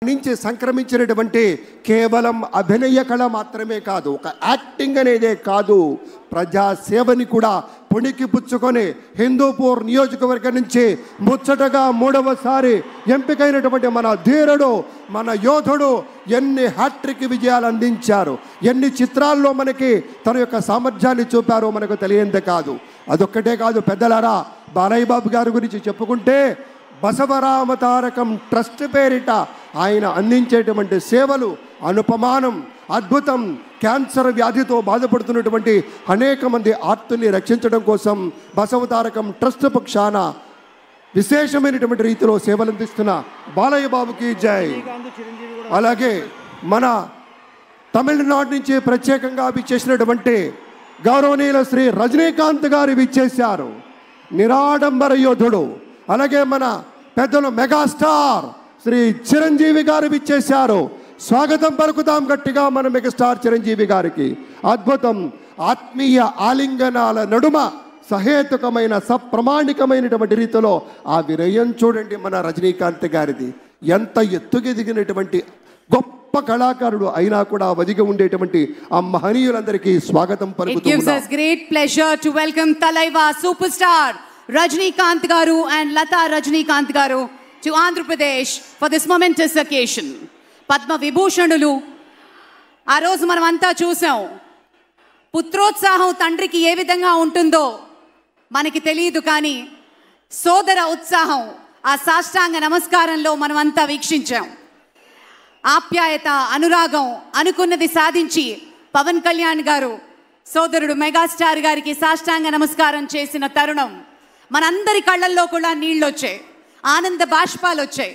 నుంచి సంక్రమించినటువంటి కేవలం అభినయ కళ మాత్రమే కాదు, ఒక యాక్టింగ్ అనేదే కాదు, ప్రజా సేవని కూడా పుణికి పుచ్చుకొని హిందూపూర్ నియోజకవర్గం నుంచి ముచ్చటగా 3వసారి ఎంపికైనటువంటి మన ధీరుడు, మన యోధుడు ఎన్ని హ్యాట్రిక్ విజయాలు అందించారు, ఎన్ని చిత్రాల్లో మనకి తన యొక్క సామర్థ్యాన్ని చూపారో మనకు తెలియందే కాదు. అదొక్కటే కాదు పెద్దలారా, బాలయ్య బాబు గారి గురించి చెప్పుకుంటే బసవరామ తారకం ట్రస్ట్ పేరిట ఆయన అందించేటువంటి సేవలు అనుపమానం, అద్భుతం. క్యాన్సర్ వ్యాధితో బాధపడుతున్నటువంటి అనేక మంది ఆర్తుల్ని రక్షించడం కోసం బసవతారకం ట్రస్ట్ పక్షాన విశేషమైనటువంటి రీతిలో సేవలు అందిస్తున్న బాలయ్య బాబుకి జై. అలాగే మన తమిళనాడు నుంచి ప్రత్యేకంగా విచ్చేసినటువంటి గౌరవనీయుల శ్రీ రజనీకాంత్ గారు విచ్చేశారు, నిరాడంబర యోధుడు. అలాగే మన పెద్దలు మెగాస్టార్ శ్రీ చిరంజీవి గారు విచ్చేశారు. స్వాగతం పలుకుతాం గట్టిగా మన మెగాస్టార్ చిరంజీవి గారికి. అద్భుతం. ఆత్మీయ ఆలింగనాల నడుమ సహేతుకమైన సప్రమాణికమైనటువంటి రీతిలో ఆ విరయం చూడండి మన రజనీకాంత్ గారిది. ఎంత ఎత్తుకెదిగినటువంటి గొప్ప కళాకారుడు అయినా కూడా వదిగి ఉండేటువంటి ఆ మహనీయులందరికీ స్వాగతం పలుకుతూ It gives us great pleasure to welcome Talaiva superstar Rajnikanth Garu and Lata Rajnikanth Garu to Andhra Pradesh for this momentous occasion. Padma Vibhushanulu ఆ రోజు మనం అంతా చూసాం. పుత్రోత్సాహం తండ్రికి ఏ విధంగా ఉంటుందో మనకి తెలియదు, కానీ సోదర ఉత్సాహం ఆ సాష్టాంగ నమస్కారంలో మనం అంతా వీక్షించాం. ఆప్యాయత, అనురాగం, అనుకున్నది సాధించి పవన్ కళ్యాణ్ గారు సోదరుడు మెగాస్టార్ గారికి సాష్టాంగ నమస్కారం చేసిన తరుణం మనందరి కళ్ళల్లో కూడా నీళ్ళు వచ్చాయి, ఆనంద బాష్పాలు వచ్చాయి.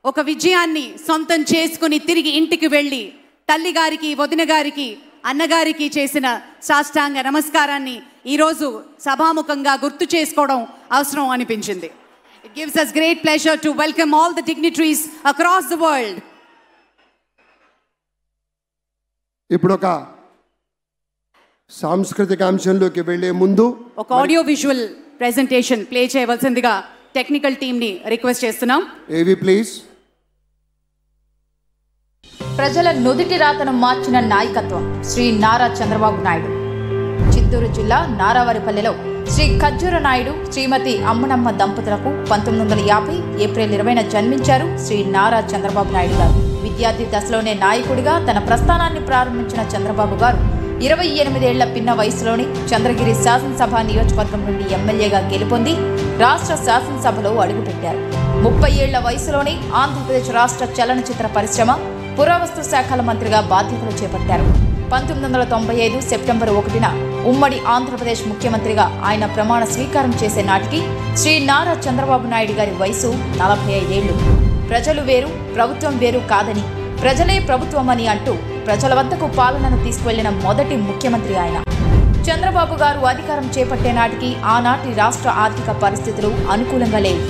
ఒక విజయాన్ని సొంతం చేసుకుని తిరిగి ఇంటికి వెళ్ళి తల్లి గారికి, వదిన గారికి, అన్నగారికి చేసిన సాష్టాంగ నమస్కారాన్ని ఈరోజు సభాముఖంగా గుర్తు చేసుకోవడం అవసరం అనిపించింది. It gives us great pleasure to welcome all the dignitaries across the world. ఇప్పుడు ఒక సాంస్కృతిక అంశంలోకి వెళ్లే ముందు ఒక ఆడియో విజువల్ ప్రెజెంటేషన్ ప్లే చేయవలసిందిగా టెక్నికల్ టీమ్ ని రిక్వెస్ట్ చేస్తున్నాం. ఏవి ప్లీజ్. ప్రజల నుదిటి రాతను మార్చిన నాయకత్వం శ్రీ నారా చంద్రబాబు నాయుడు. చిత్తూరు జిల్లా నారావారిపల్లెలో శ్రీ ఖజ్జూర నాయుడు, శ్రీమతి అమ్మనమ్మ దంపతులకు 1950 ఏప్రిల్ 20న జన్మించారు శ్రీ నారా చంద్రబాబు నాయుడు గారు. విద్యార్థి దశలోనే నాయకుడిగా తన ప్రస్థానాన్ని ప్రారంభించిన చంద్రబాబు గారు 28 ఏళ్ల పిన్న వయసులోని చంద్రగిరి శాసనసభ నియోజకవర్గం నుండి ఎమ్మెల్యేగా గెలుపొంది రాష్ట్ర శాసనసభలో అడుగుపెట్టారు. 30 ఏళ్ల వయసులోనే ఆంధ్రప్రదేశ్ రాష్ట్ర చలనచిత్ర పరిశ్రమ, పురావస్తు శాఖల మంత్రిగా బాధ్యతలు చేపట్టారు. 1995 సెప్టెంబర్ 1న ఉమ్మడి ఆంధ్రప్రదేశ్ ముఖ్యమంత్రిగా ఆయన ప్రమాణ స్వీకారం చేసే నాటికి శ్రీ నారా చంద్రబాబు నాయుడు గారి వయసు 45 ఏళ్లు. ప్రజలు వేరు, ప్రభుత్వం వేరు కాదని, ప్రజలే ప్రభుత్వమని అంటూ ప్రజల వద్దకు పాలనను తీసుకువెళ్లిన మొదటి ముఖ్యమంత్రి ఆయన. చంద్రబాబు గారు అధికారం చేపట్టే నాటికి ఆనాటి రాష్ట్ర ఆర్థిక పరిస్థితులు అనుకూలంగా లేవు.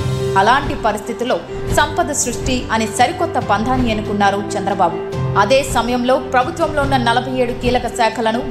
అలాంటి పరిస్థితుల్లో సంపద సృష్టి అనే సరికొత్త పంథాన్ని ఎన్నుకున్నారు చంద్రబాబు. అదే సమయంలో ప్రభుత్వంలో ఉన్న 47 కీలక శాఖలను